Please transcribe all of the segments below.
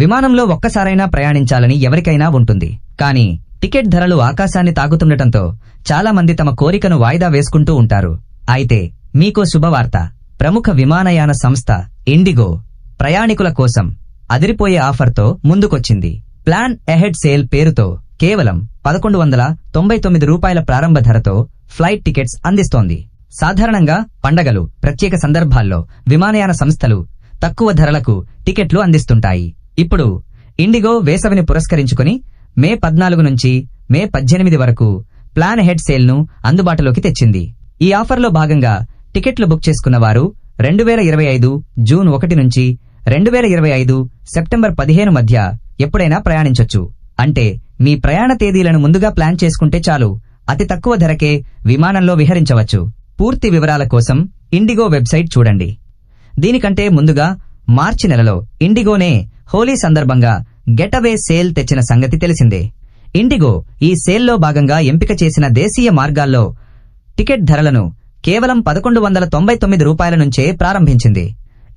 విమానంలో ఒక్కసారైనా ప్రయాణించాలని ఎవరికైనా ఉంటుంది. కానీ టికెట్ ధరలు ఆకాశాన్ని తాకుతుండటంతో చాలా మంది తమ కోరికను వాయిదా వేసుకుంటూ ఉంటారు. అయితే మీకో శుభవార్త. ప్రముఖ విమానయాన సంస్థ ఇండిగో ప్రయాణికుల కోసం అదిరిపోయే ఆఫర్తో ముందుకొచ్చింది. ప్లాన్ ఎహెడ్ సేల్ పేరుతో కేవలం 1199 రూపాయల ప్రారంభ ధరతో ఫ్లైట్ టికెట్స్ అందిస్తోంది. సాధారణంగా పండగలు, ప్రత్యేక సందర్భాల్లో విమానయాన సంస్థలు తక్కువ ధరలకు టికెట్లు అందిస్తుంటాయి. ఇప్పుడు ఇండిగో వేసవిని పురస్కరించుకుని మే 14 నుంచి మే 18 వరకు ప్లాన్ హెడ్ సేల్ ను అందుబాటులోకి తెచ్చింది. ఈ ఆఫర్లో భాగంగా టికెట్లు బుక్ చేసుకున్న వారు 2025 జూన్ 1 నుంచి 2025 సెప్టెంబర్ 15 మధ్య ఎప్పుడైనా ప్రయాణించొచ్చు. అంటే మీ ప్రయాణ తేదీలను ముందుగా ప్లాన్ చేసుకుంటే చాలు, అతి తక్కువ ధరకే విమానంలో విహరించవచ్చు. పూర్తి వివరాల కోసం ఇండిగో వెబ్సైట్ చూడండి. దీనికంటే ముందుగా మార్చి నెలలో ఇండిగోనే హోలీ సందర్భంగా గెటవే సేల్ తెచ్చిన సంగతి తెలిసిందే. ఇండిగో ఈ సేల్లో భాగంగా ఎంపిక చేసిన దేశీయ మార్గాల్లో టికెట్ ధరలను కేవలం 1199 రూపాయల నుంచే ప్రారంభించింది.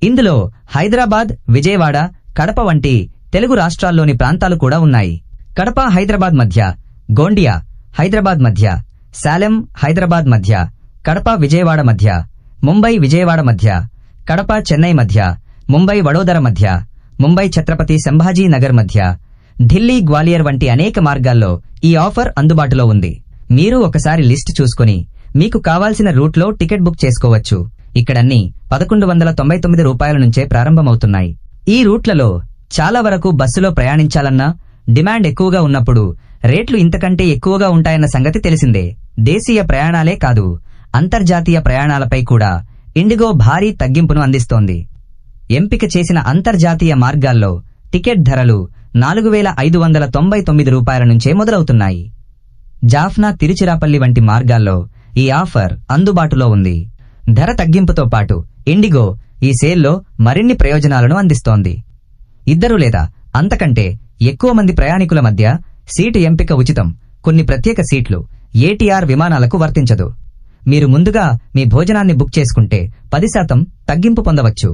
ఇందులో హైదరాబాద్, విజయవాడ, కడప వంటి తెలుగు రాష్ట్రాల్లోని ప్రాంతాలు కూడా ఉన్నాయి. కడప హైదరాబాద్ మధ్య, గోండియా హైదరాబాద్ మధ్య, సాలెం హైదరాబాద్ మధ్య, కడప విజయవాడ మధ్య, ముంబై విజయవాడ మధ్య, కడప చెన్నై మధ్య, ముంబై వడోదర మధ్య, ముంబై ఛత్రపతి సంభాజీ నగర్ మధ్య, ఢిల్లీ గ్వాలియర్ వంటి అనేక మార్గాల్లో ఈ ఆఫర్ అందుబాటులో ఉంది. మీరు ఒకసారి లిస్ట్ చూసుకుని మీకు కావాల్సిన రూట్లో టికెట్ బుక్ చేసుకోవచ్చు. ఇక్కడన్నీ 1199 రూపాయల నుంచే ప్రారంభమవుతున్నాయి. ఈ రూట్లలో చాలా వరకు బస్సులో ప్రయాణించాలన్నా డిమాండ్ ఎక్కువగా ఉన్నప్పుడు రేట్లు ఇంతకంటే ఎక్కువగా ఉంటాయన్న సంగతి తెలిసిందే. దేశీయ ప్రయాణాలే కాదు, అంతర్జాతీయ ప్రయాణాలపై కూడా ఇండిగో భారీ తగ్గింపును అందిస్తోంది. ఎంపిక చేసిన అంతర్జాతీయ మార్గాల్లో టికెట్ ధరలు 4599 రూపాయల నుంచే మొదలవుతున్నాయి. జాఫ్నా, తిరుచిరాపల్లి వంటి మార్గాల్లో ఈ ఆఫర్ అందుబాటులో ఉంది. ధర తగ్గింపుతో పాటు ఇండిగో ఈ సేల్లో మరిన్ని ప్రయోజనాలను అందిస్తోంది. 2 లేదా అంతకంటే ఎక్కువ మంది ప్రయాణికుల మధ్య సీటు ఎంపిక ఉచితం. కొన్ని ప్రత్యేక సీట్లు ఏటీఆర్ విమానాలకు వర్తించదు. మీరు ముందుగా మీ భోజనాన్ని బుక్ చేసుకుంటే 10% తగ్గింపు పొందవచ్చు.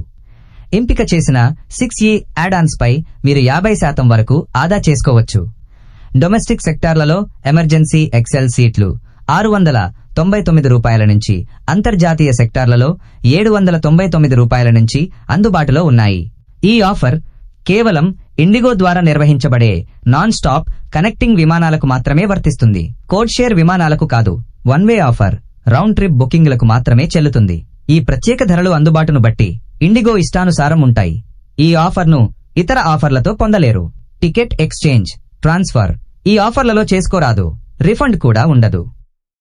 ఎంపిక చేసిన 6E యాడ్-ఆన్స్ పై మీరు 50% వరకు ఆదా చేసుకోవచ్చు. డొమెస్టిక్ సెక్టార్లలో ఎమర్జెన్సీ ఎక్సెల్ సీట్లు 699 రూపాయల నుంచి, అంతర్జాతీయ సెక్టార్లలో 799 రూపాయల నుంచి అందుబాటులో ఉన్నాయి. ఈ ఆఫర్ కేవలం ఇండిగో ద్వారా నిర్వహించబడే నాన్ స్టాప్ కనెక్టింగ్ విమానాలకు మాత్రమే వర్తిస్తుంది. కోడ్ షేర్ విమానాలకు కాదు. One way offer round trip బుకింగ్లకు మాత్రమే చెల్లుతుంది. ఈ ప్రత్యేక ధరలు అందుబాటును బట్టి ఇండిగో ఇష్టానుసారం ఉంటాయి. ఈ ఆఫర్ను ఇతర ఆఫర్లతో పొందలేరు. టికెట్ ఎక్స్చేంజ్, ట్రాన్స్ఫర్ ఈ ఆఫర్లలో చేసుకోరాదు. రిఫండ్ కూడా ఉండదు.